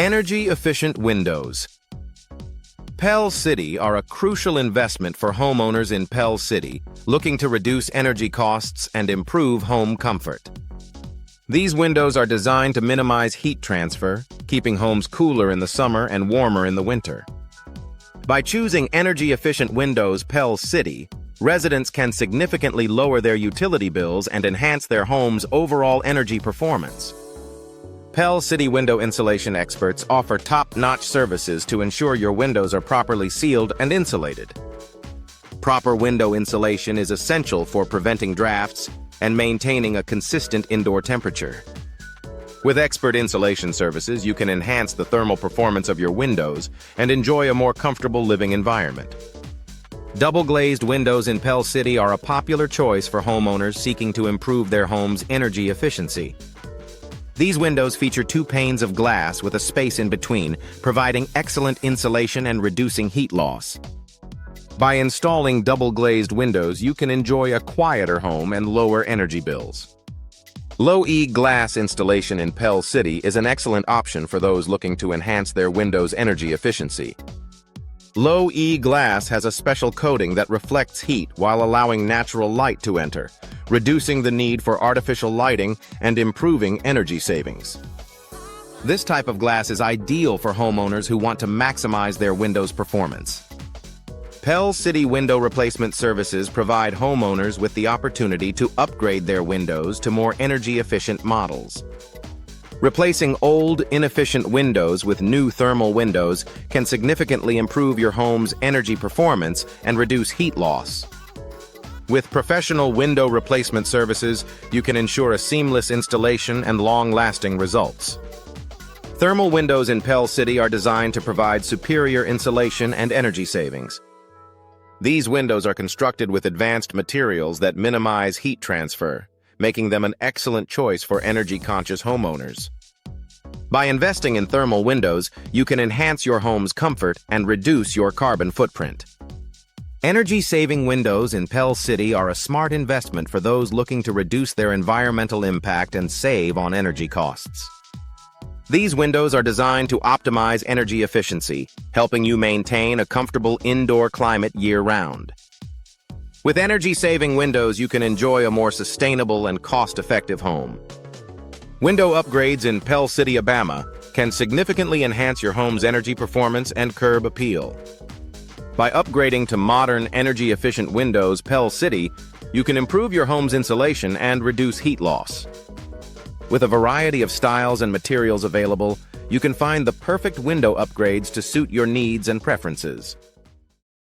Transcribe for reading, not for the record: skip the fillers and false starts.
Energy-efficient windows. Pell City are a crucial investment for homeowners in Pell City looking to reduce energy costs and improve home comfort. These windows are designed to minimize heat transfer, keeping homes cooler in the summer and warmer in the winter. By choosing energy-efficient windows Pell City, residents can significantly lower their utility bills and enhance their home's overall energy performance. Pell City window insulation experts offer top-notch services to ensure your windows are properly sealed and insulated. Proper window insulation is essential for preventing drafts and maintaining a consistent indoor temperature. With expert insulation services, you can enhance the thermal performance of your windows and enjoy a more comfortable living environment. Double-glazed windows in Pell City are a popular choice for homeowners seeking to improve their home's energy efficiency. These windows feature 2 panes of glass with a space in between, providing excellent insulation and reducing heat loss. By installing double-glazed windows, you can enjoy a quieter home and lower energy bills. Low-E glass installation in Pell City is an excellent option for those looking to enhance their windows' energy efficiency. Low-E glass has a special coating that reflects heat while allowing natural light to enter, reducing the need for artificial lighting and improving energy savings. This type of glass is ideal for homeowners who want to maximize their windows' performance. Pell City Window Replacement Services provide homeowners with the opportunity to upgrade their windows to more energy-efficient models. Replacing old, inefficient windows with new thermal windows can significantly improve your home's energy performance and reduce heat loss. With professional window replacement services, you can ensure a seamless installation and long-lasting results. Thermal windows in Pell City are designed to provide superior insulation and energy savings. These windows are constructed with advanced materials that minimize heat transfer, making them an excellent choice for energy-conscious homeowners. By investing in thermal windows, you can enhance your home's comfort and reduce your carbon footprint. Energy-saving windows in Pell City are a smart investment for those looking to reduce their environmental impact and save on energy costs. These windows are designed to optimize energy efficiency, helping you maintain a comfortable indoor climate year-round. With energy-saving windows, you can enjoy a more sustainable and cost-effective home. Window upgrades in Pell City, Alabama, can significantly enhance your home's energy performance and curb appeal. By upgrading to modern, energy-efficient windows Pell City, you can improve your home's insulation and reduce heat loss. With a variety of styles and materials available, you can find the perfect window upgrades to suit your needs and preferences.